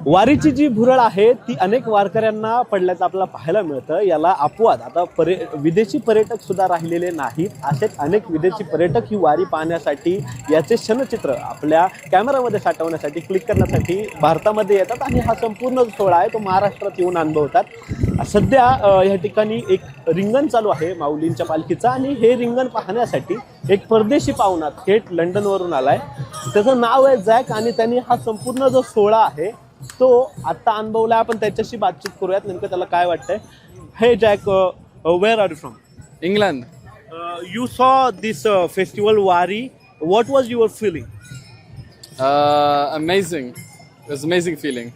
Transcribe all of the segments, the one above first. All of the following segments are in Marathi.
वारीची जी भुरळ आहे ती अनेक वारकऱ्यांना पडल्याचं आपल्याला पाहायला मिळतं. याला अपवाद आता विदेशी पर्यटक सुद्धा राहिलेले नाहीत. असेच अनेक विदेशी पर्यटक ही वारी पाहण्यासाठी याचे क्षणचित्र आपल्या कॅमेरामध्ये साठवण्यासाठी क्लिक करण्यासाठी भारतामध्ये येतात आणि हा संपूर्ण सोहळा आहे तो महाराष्ट्रात येऊन अनुभवतात. सध्या या ठिकाणी एक रिंगण चालू आहे माऊलींच्या पालखीचा आणि हे रिंगण पाहण्यासाठी एक परदेशी पाहुणा थेट लंडनवरून आलाय. त्याचं नाव आहे जॅक आणि त्यांनी हा संपूर्ण जो सोहळा आहे तो आता अनुभवला. आपण त्याच्याशी बातचीत करूयात नेमकं त्याला काय वाटतंय. हे jack, where are you from? England. You saw this festival Wari. What was your feeling? Amazing. It was amazing feeling.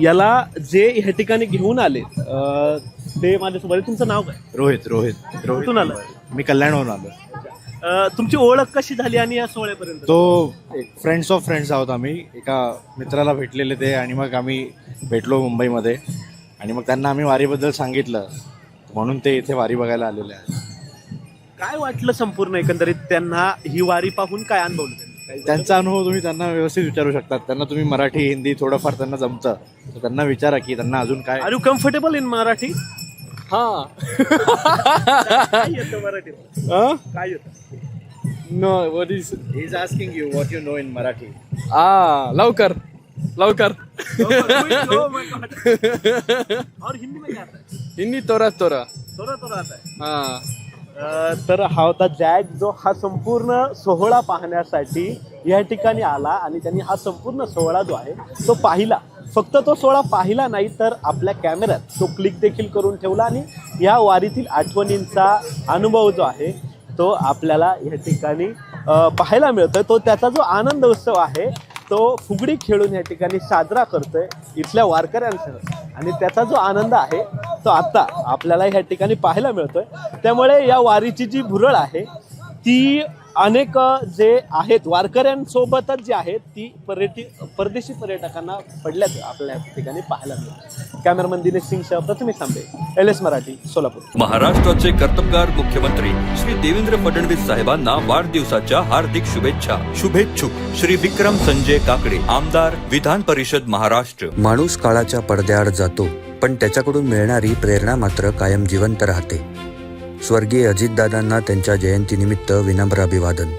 याला जे ह्या ठिकाणी घेऊन आले ते माझ्यासोबत आहे. तुमचं नाव काय? रोहित कुठून आलं? मी कल्याणवरून आलो. तुमची ओळख कशी झाली आणि या सोहळ्यापर्यंत? तो एक फ्रेंड्स ऑफ फ्रेंड्स आहोत आम्ही. एका मित्राला भेटलेले ते आणि मग आम्ही भेटलो मुंबईमध्ये आणि मग त्यांना आम्ही वारीबद्दल सांगितलं म्हणून ते इथे वारी बघायला आलेले आहेत. काय वाटलं संपूर्ण एकंदरीत त्यांना ही वारी पाहून? काय अनुभवलं त्यांनी? त्यांचा अनुभव तुम्ही त्यांना व्यवस्थित विचारू शकतात. त्यांना तुम्ही मराठी हिंदी थोडंफार त्यांना जमतं तर त्यांना विचारा की त्यांना अजून काय. Are you comfortable in Marathi? Ha. काय येतं मराठीत? Huh? काय येतं? No, what is? He is asking you what you know in Marathi. लवकर. और हिंदी में क्या आता है? हिंदी तोरा. थोड़ा आता है. हाँ. तर हा होता जॅक जो हा संपूर्ण सोहळा पाहण्यासाठी या ठिकाणी आला आणि त्यांनी हा संपूर्ण सोहळा जो आहे तो पाहिला. फक्त तो सोहळा पाहिला नाही तर आपल्या कॅमेऱ्यात तो क्लिक देखील करून ठेवला आणि या वारीतील आठवणींचा अनुभव जो आहे तो आपल्याला या ठिकाणी पाहायला मिळतोय. तो त्याचा जो आनंद उत्सव आहे तो फुगडी खेळून या ठिकाणी साजरा करतोय इथल्या वारकऱ्यांसह आणि त्याचा जो आनंद आहे तो आता आपल्याला या ठिकाणी पाहायला मिळतोय. त्यामुळे या वारीची जी भुरळ आहे ती अनेक जे आहेत वारकऱ्यांसोबतच जी आहेत ती परदेशी पर्यटकांना पडल्याचं आपल्या ठिकाणी पाहायला मिळतं. कॅमेरामन दिनेश सिंगसह प्रथमेश तांबे, LS मराठी, सोलापूर. महाराष्ट्राचे कर्तबगार मुख्यमंत्री श्री देवेंद्र फडणवीस साहेबांना वाढदिवसाच्या हार्दिक शुभेच्छा. शुभेच्छुक श्री विक्रम संजय काकडे, आमदार, विधान परिषद महाराष्ट्र. माणूस काळाच्या पडद्याआड जातो पण त्याच्याकडून मिळणारी प्रेरणा मात्र कायम जिवंत राहते. स्वर्गीय अजितदादांना त्यांच्या जयंतीनिमित्त विनम्र अभिवादन.